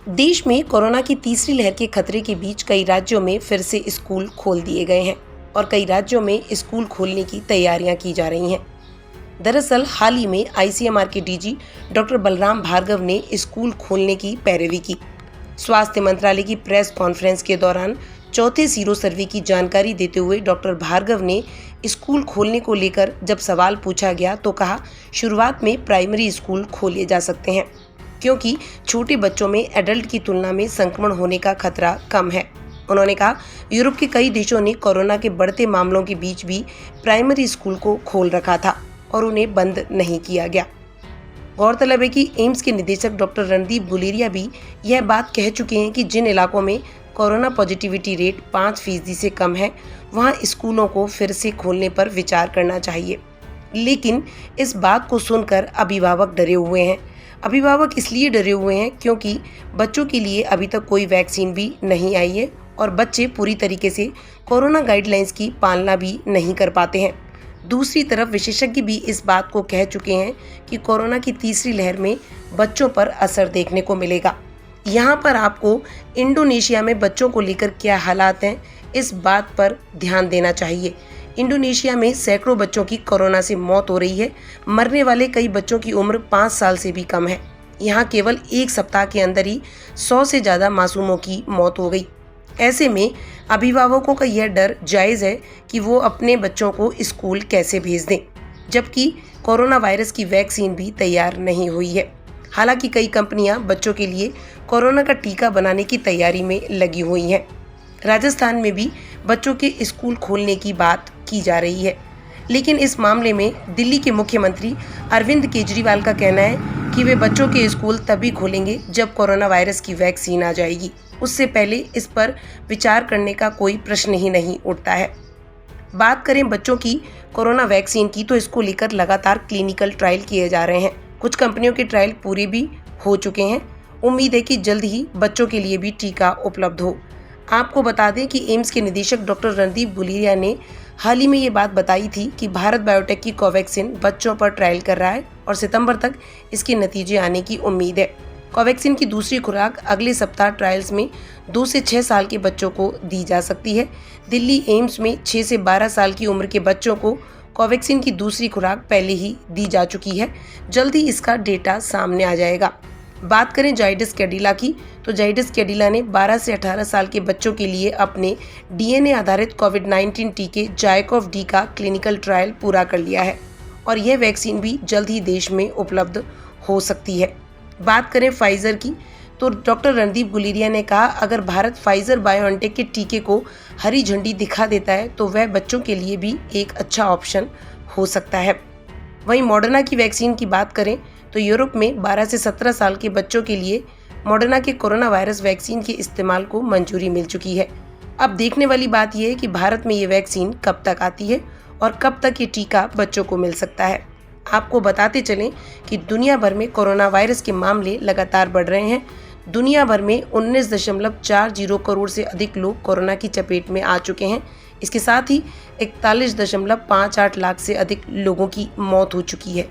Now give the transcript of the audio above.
देश में कोरोना की तीसरी लहर के खतरे के बीच कई राज्यों में फिर से स्कूल खोल दिए गए हैं और कई राज्यों में स्कूल खोलने की तैयारियां की जा रही हैं। दरअसल हाल ही में आईसीएमआर के डीजी डॉक्टर बलराम भार्गव ने स्कूल खोलने की पैरवी की। स्वास्थ्य मंत्रालय की प्रेस कॉन्फ्रेंस के दौरान चौथे सीरो सर्वे की जानकारी देते हुए डॉक्टर भार्गव ने स्कूल खोलने को लेकर जब सवाल पूछा गया तो कहा, शुरुआत में प्राइमरी स्कूल खोले जा सकते हैं क्योंकि छोटे बच्चों में एडल्ट की तुलना में संक्रमण होने का खतरा कम है। उन्होंने कहा, यूरोप के कई देशों ने कोरोना के बढ़ते मामलों के बीच भी प्राइमरी स्कूल को खोल रखा था और उन्हें बंद नहीं किया गया। गौरतलब है कि एम्स के निदेशक डॉक्टर रणदीप गुलेरिया भी यह बात कह चुके हैं कि जिन इलाकों में कोरोना पॉजिटिविटी रेट 5% से कम है, वहां स्कूलों को फिर से खोलने पर विचार करना चाहिए। लेकिन इस बात को सुनकर अभिभावक डरे हुए हैं। अभिभावक इसलिए डरे हुए हैं क्योंकि बच्चों के लिए अभी तक कोई वैक्सीन भी नहीं आई है और बच्चे पूरी तरीके से कोरोना गाइडलाइंस की पालना भी नहीं कर पाते हैं। दूसरी तरफ विशेषज्ञ भी इस बात को कह चुके हैं कि कोरोना की तीसरी लहर में बच्चों पर असर देखने को मिलेगा। यहाँ पर आपको इंडोनेशिया में बच्चों को लेकर क्या हालात हैं, इस बात पर ध्यान देना चाहिए। इंडोनेशिया में सैकड़ों बच्चों की कोरोना से मौत हो रही है। मरने वाले कई बच्चों की उम्र 5 साल से भी कम है। यहाँ केवल एक सप्ताह के अंदर ही 100 से ज़्यादा मासूमों की मौत हो गई। ऐसे में अभिभावकों का यह डर जायज़ है कि वो अपने बच्चों को स्कूल कैसे भेज दें, जबकि कोरोना वायरस की वैक्सीन भी तैयार नहीं हुई है। हालांकि कई कंपनियां बच्चों के लिए कोरोना का टीका बनाने की तैयारी में लगी हुई हैं। राजस्थान में भी बच्चों के स्कूल खोलने की बात की जा रही है, लेकिन इस मामले में दिल्ली के मुख्यमंत्री अरविंद केजरीवाल का कहना है कि वे बच्चों के स्कूल तभी खोलेंगे जब कोरोना वायरस की वैक्सीन आ जाएगी। उससे पहले इस पर विचार करने का कोई प्रश्न ही नहीं उठता है। बात करें बच्चों की कोरोना वैक्सीन की तो इसको लेकर लगातार क्लिनिकल ट्रायल किए जा रहे हैं। कुछ कंपनियों के ट्रायल पूरे भी हो चुके हैं। उम्मीद है कि जल्द ही बच्चों के लिए भी टीका उपलब्ध हो। आपको बता दें कि एम्स के निदेशक डॉक्टर रणदीप गुलेरिया ने हाल ही में ये बात बताई थी कि भारत बायोटेक की कोवैक्सीन बच्चों पर ट्रायल कर रहा है और सितंबर तक इसके नतीजे आने की उम्मीद है। कोवैक्सीन की दूसरी खुराक अगले सप्ताह ट्रायल्स में 2 से 6 साल के बच्चों को दी जा सकती है। दिल्ली एम्स में 6 से 12 साल की उम्र के बच्चों को कोवैक्सीन की दूसरी खुराक पहले ही दी जा चुकी है। जल्द ही इसका डेटा सामने आ जाएगा। बात करें जाइडस कैडिला की तो जाइडस कैडिला ने 12 से 18 साल के बच्चों के लिए अपने डीएनए आधारित कोविड-19 टीके जायकोव डी का क्लिनिकल ट्रायल पूरा कर लिया है और यह वैक्सीन भी जल्द ही देश में उपलब्ध हो सकती है। बात करें फाइजर की तो डॉक्टर रणदीप गुलेरिया ने कहा, अगर भारत फाइजर बायोएनटेक के टीके को हरी झंडी दिखा देता है तो वह बच्चों के लिए भी एक अच्छा ऑप्शन हो सकता है। वहीं मॉडर्ना की वैक्सीन की बात करें तो यूरोप में 12 से 17 साल के बच्चों के लिए मॉडर्ना के कोरोना वायरस वैक्सीन के इस्तेमाल को मंजूरी मिल चुकी है। अब देखने वाली बात यह है कि भारत में ये वैक्सीन कब तक आती है और कब तक ये टीका बच्चों को मिल सकता है। आपको बताते चलें कि दुनिया भर में कोरोना वायरस के मामले लगातार बढ़ रहे हैं। दुनिया भर में 19.40 करोड़ से अधिक लोग कोरोना की चपेट में आ चुके हैं। इसके साथ ही 41.58 लाख से अधिक लोगों की मौत हो चुकी है।